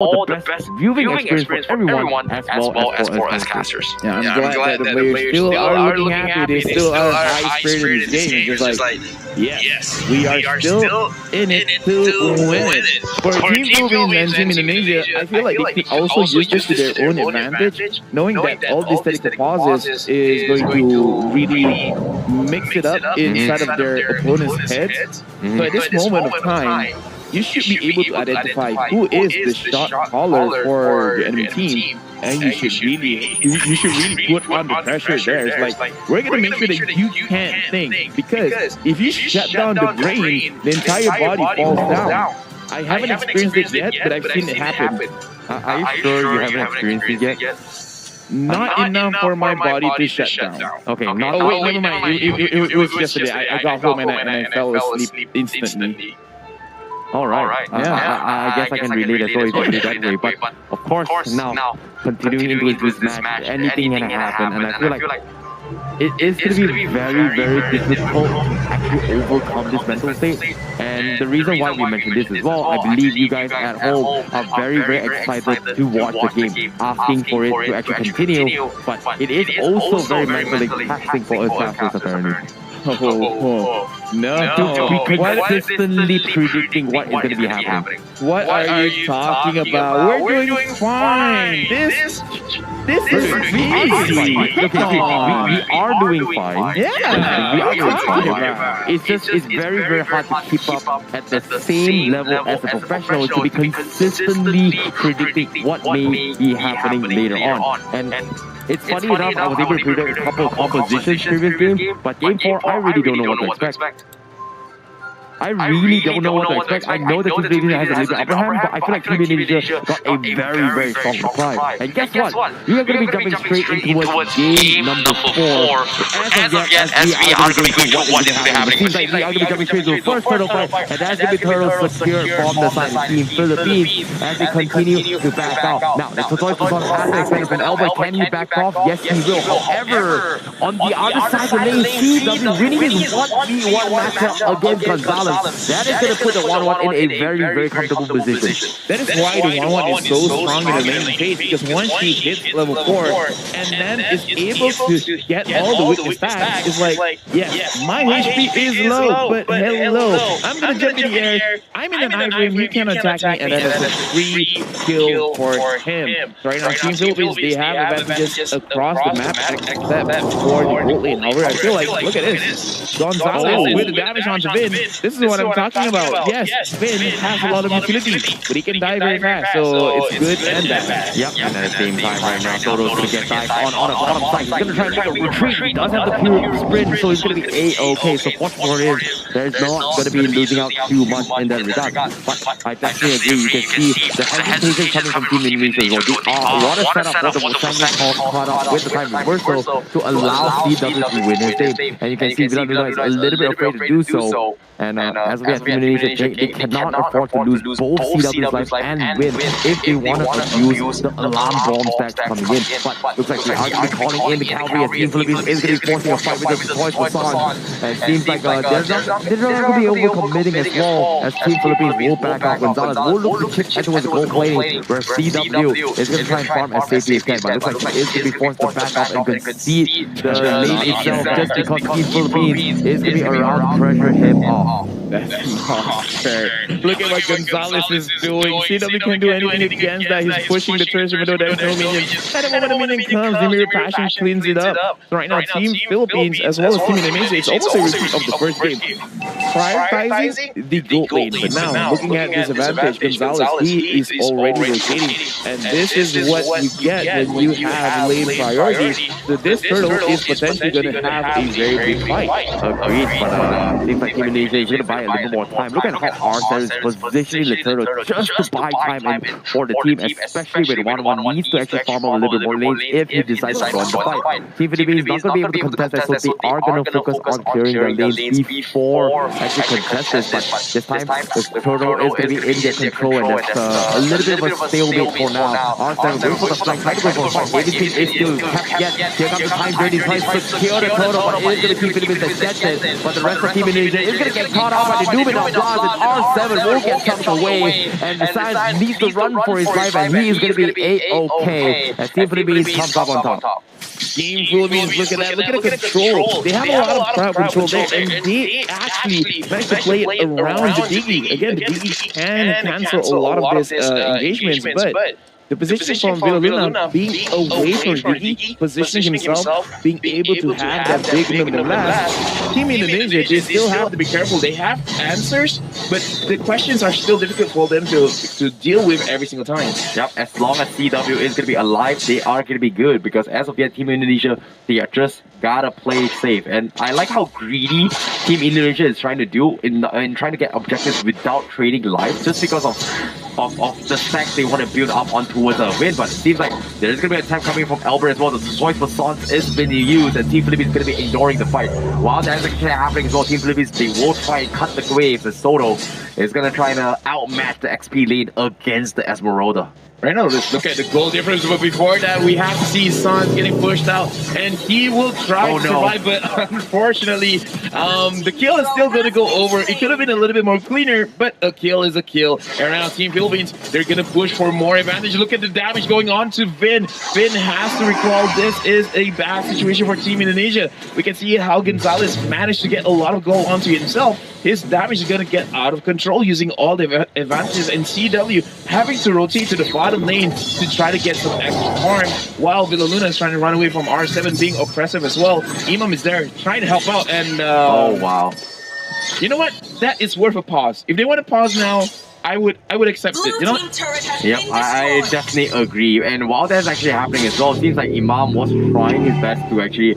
all the best viewing experience for everyone as well as for us casters. Yeah, I'm glad that the players still are looking happy. They still are high spirit in this game. It's just like, yes, we are still in it to win it. For Team Philippines and Team Indonesia, I feel like they could also use this to their own advantage, knowing that all these static pauses is going to really mix it up inside of their opponent's heads. So at this moment of time, you should be able to identify who is the shot caller for the enemy team, and you should really put on the pressure there. It's like, we're gonna make sure that you can't think, because if you shut down the brain, the entire body falls down. I haven't experienced it yet, but I've seen it happen. Are you sure you haven't experienced it yet? Not enough for my body to shut down. Okay, Oh wait, never mind. It was yesterday. I got home and I fell asleep instantly. All right. I guess I can relate a story to that way. But of course, now continuing into this match, anything can happen, and I feel like it is going to be very, very difficult to actually overcome this mental state. And the reason why we mentioned this as well, I believe you guys at home are very, very excited to watch the game, asking for it to actually continue. But it is also very mentally taxing for us casters apparently. No. To be consistently predicting what is going to be happening. What are you talking about? We're doing fine. This is easy. We are doing fine. Yeah, we are doing fine. It's very, very hard to keep up at the same level as a professional to be consistently predicting what may be happening later on. And it's funny enough, I was able to predict a couple of compositions previous game, but game 4, I really don't know what to expect. I really don't know what to expect. I know that Team Indonesia has a little upper hand, but I feel like Team Indonesia got a very, very strong supply. And guess what? We are going to be jumping straight into game number 4. As of yet, as we are going to be what is happening. It seems like we are going to be jumping straight to the first turtle fight, and that's going to be turtles secured from the side of Team Philippines as they continue to back off. Now, the tutorial has an extended from elbow. Can he back off? Yes, he will. However, on the other side of the lane, CW winning his 1v1 matchup against Gonzalez. That is going to put the 1-1 in a very, very comfortable position. That is why the 1-1 is so strong in the lane phase, because once he hits level 4 and then is able to get all the weakness back, it's like, yes, my HP is low, but hello, I'm going to jump in the air, I'm in an I-frame, he can attack me, and that is a free kill for him. So right now, Team Philippines, they have advantages across the map except for the gold lane. However, I feel like, look at this, Gonzalez with the damage on Vin. This is what I'm talking about. Yes, Vin has a lot of utility, but he can die very fast, so it's good and bad. Yep, and at the same time right now, Toto's going to get dived on the bottom side. He's going to try to make a retreat. He does have the pure sprint, so he's going to be A-okay. So fortunately for him, there's not going to be losing out too much in that regard. But I definitely agree. You can see the hesitation coming from Team Indonesia as well. They are what a setup for the Sangha caught up with the time reversal to allow CW to win his game. And you can see Villanova is a little bit afraid to do so. And as we have Team Indonesia, they cannot afford to lose both CW's life and win if they want to use the alarm bomb stacks coming in. But looks like they are going to be calling in the cavalry as Team Philippines is going to be forcing a fight with the toys for Son. And it seems like they're not going to be overcommitting as well, as Team Philippines will back out. Gonzalez will look to chip towards the goal plane, where CW is going to try and farm as safely as can. But it looks like he is going to be forced to back up and concede the lane itself just because Team Philippines is going to be around to pressure him off. That's not fair. Look at what Gonzalez is doing. CW can't do anything against that. He's pushing the turret even though there's no minions. And then when the minion comes, the mirror passion cleans it up. So right now, Team Philippines as well as Team Indonesia, it's almost a repeat of the first game. Prioritizing the gold lane, but now looking at this advantage, Gonzalez, he is already rotating. And this is what you get when you have lane priority. So this turtle is potentially going to have a very big fight. Agreed, but seems like Team Indonesia is going to buy a little more time. Look at how Arthur is positioning the turtle just to buy time in for the team, especially when 1-1 needs to actually farm out a little bit more lanes if he decides to join the fight. Team Philippines is not going to be able to contest that, so they are going to focus on clearing the lanes before actually contest this. But this time, the turtle is going to be in their control, and that's a little bit of a stalemate for now. Arthur going for the flank, trying to go for a fight. Everything is still kept yet. Here comes the time journey, trying to secure the turtle, but it is going to keep Philippines that gets it. But the rest of Team Indonesia is going to get caught out but they do with our blast, and R7 will get tucked away, and besides needs to run for his life, and he is going to be A-okay, as Team Philippines comes up on top. Team Philippines, look at that, look at the control. They have a lot of crowd control there, and they actually managed to play it around the Diggy. Again, the Diggy can cancel a lot of these engagements, but the position from Villaluna being away from Diggy, positioning himself, being able to have that big minimum blast. Team Indonesia, they still have to be careful. They have answers, but the questions are still difficult for them to deal with every single time. Yep, as long as CW is going to be alive, they are going to be good, because as of yet, Team Indonesia, they are just gotta play safe. And I like how greedy Team Indonesia is trying to do in trying to get objectives without trading life, just because of the stacks they want to build up on towards a win. But it seems like there's going to be a attack coming from Albert as well. The choice for Sons is being used, and Team Philippines is going to be ignoring the fight. While that's actually happening as well, Team Philippines, they will try and cut the waves, and Soto is going to try to outmatch the XP lead against the Esmeralda. Right now, let's look at the goal difference, but before that, we have to see Sons getting pushed out, and he will try to survive, but unfortunately, the kill is still going to go over. It could have been a little bit more cleaner, but a kill is a kill. And now Team Philippines, they're going to push for more advantage. Look at the damage going on to Vin. Vin has to recall this is a bad situation for Team Indonesia. We can see how Gonzalez managed to get a lot of goal onto himself. His damage is going to get out of control using all the advantages, and CW having to rotate to the bottom lane to try to get some extra harm, while Villaluna is trying to run away from R7 being oppressive as well. Imam is there trying to help out, and oh wow. You know what? That is worth a pause. If they want to pause now, I would accept it, you know? Yep, I definitely agree. And while that's actually happening as well, it seems like Imam was trying his best to actually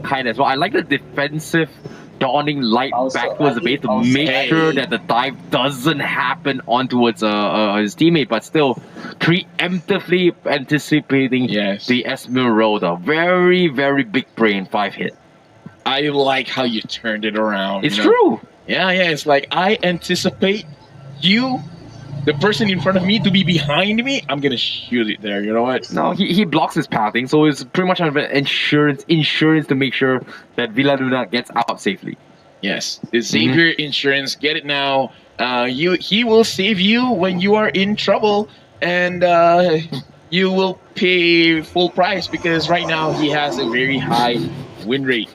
kind as well. I like the defensive dawning light back towards the base to make sure that the dive doesn't happen on towards his teammate, but still preemptively anticipating the Esmeralda. Very, very big brain 5-hit. I like how you turned it around. It's true. Yeah, it's like I anticipate you, the person in front of me, to be behind me. I'm gonna shoot it there. You know what? No, he blocks his pathing, so it's pretty much an insurance to make sure that Villaluna gets out safely. Yes, the Xavier insurance. Get it now. He will save you when you are in trouble, and you will pay full price, because right now he has a very high win rate.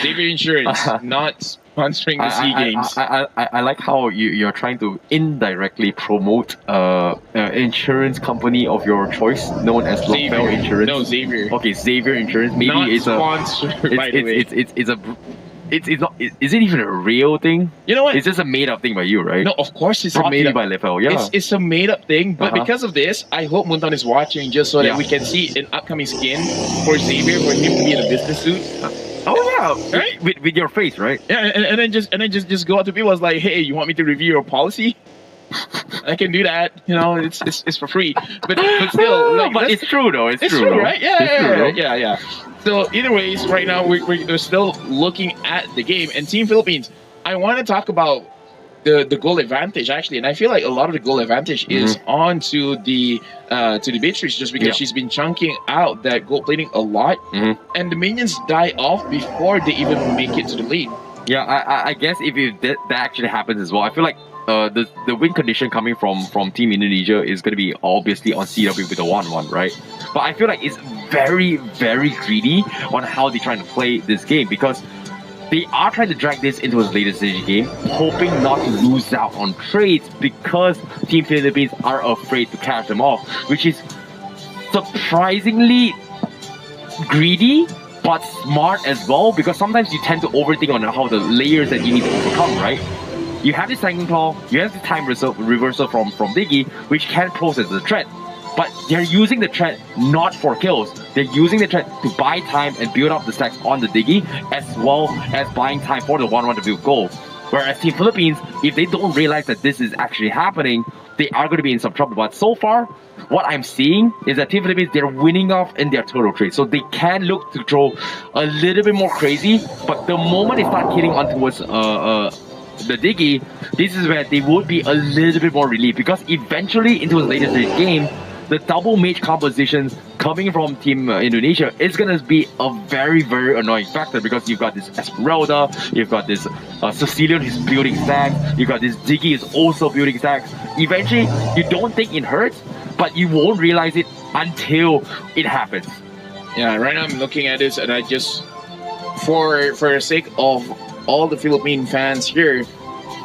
Xavier insurance, not sponsoring the SEAGEMEs. I like how you're trying to indirectly promote insurance company of your choice, known as Local Insurance. No, Xavier. Okay, Xavier Insurance. Maybe not it's sponsored, by the way. It's not. Is it even a real thing? You know what? It's just a made up thing by you, right? No, of course it's a made up by Level. Yeah, it's a made up thing. But because of this, I hope Muntan is watching, just so that we can see an upcoming skin for Xavier, for him to be in a business suit. Oh yeah, right? With your face, right? Yeah, and then just go out to people. It's like, hey, you want me to review your policy? I can do that. You know, it's for free. But still, like, but it's true though. It's true, right? Yeah. So either ways, right now we're still looking at the game, and Team Philippines. I want to talk about the goal advantage actually, and I feel like a lot of the goal advantage is on to the Beatrice, just because she's been chunking out that gold plating a lot, and the minions die off before they even make it to the lead. Yeah, I guess if that actually happens as well, I feel like the win condition coming from Team Indonesia is going to be obviously on CW with the 1-1, right? But I feel like it's very, very greedy on how they're trying to play this game, because they are trying to drag this into a later stage game, hoping not to lose out on trades, because Team Philippines are afraid to catch them off, which is surprisingly greedy, but smart as well, because sometimes you tend to overthink on how the layers that you need to overcome, right? You have this Tanking Claw, you have the time reversal from Diggy, which can process the threat. But they're using the threat not for kills. They're using the threat to buy time and build up the stacks on the Diggy, as well as buying time for the 1-1 to build gold. Whereas Team Philippines, if they don't realize that this is actually happening, they are going to be in some trouble. But so far, what I'm seeing is that Team Philippines, they're winning off in their turtle trade. So they can look to throw a little bit more crazy, but the moment they start hitting on towards the Diggy, this is where they would be a little bit more relief, because eventually into the later stage game, the double mage compositions coming from Team Indonesia is gonna be a very, very annoying factor because you've got this Esmeralda, you've got this Sicilian who's building stacks, you've got this Diggy is also building stacks. Eventually, you don't think it hurts, but you won't realize it until it happens. Yeah, right now I'm looking at this and I just, for the sake of all the Philippine fans here,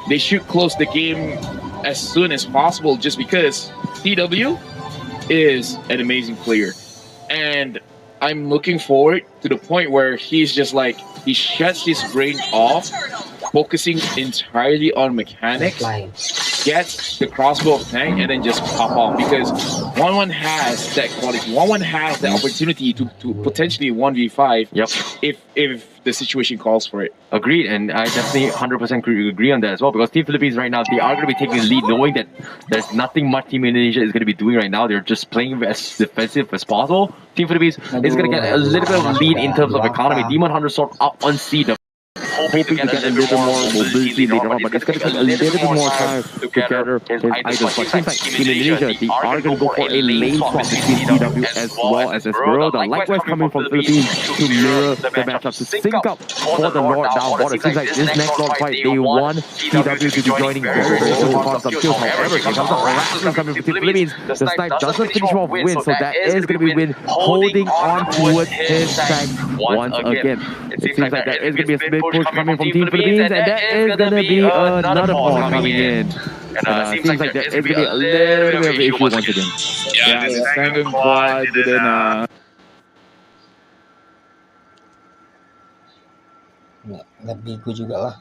they should close the game as soon as possible just because TW is an amazing player. And I'm looking forward to the point where he's just like, he shuts his brain off, focusing entirely on mechanics, gets the crossbow tank, and then just pop off because 1-1 has that quality. 1-1 has the opportunity to potentially 1v5 if the situation calls for it. Agreed, and I definitely 100% agree on that as well because Team Philippines right now, they are going to be taking the lead knowing that there's nothing much Team Indonesia is going to be doing right now. They're just playing as defensive as possible. Team Philippines is going to get a little bit of a lead in terms of economy. Demon Hunter Sword up on C, hoping to get a little more mobility later on, but it's going to take a little bit more time to gather his items. But seems like Team Indonesia, they are going to go for a lane swap between TW as well as Esmeralda. Likewise coming from Philippines to mirror the matchup, to sync up for the Lord down border. Seems like this next Lord fight, they want TW to be joining very, very soon upon some kills. However, here comes a harassment coming from Team Philippines. The snipe doesn't finish off Win, so that is going to be Win holding on towards his tank once again. It seems like there is going to be a big push coming from Team Philippines, and that is going to be another pawn coming in. And seems like there is going to be a little bit of an issue once again. Yeah, the second quad didn't... Lebih gue juga lah.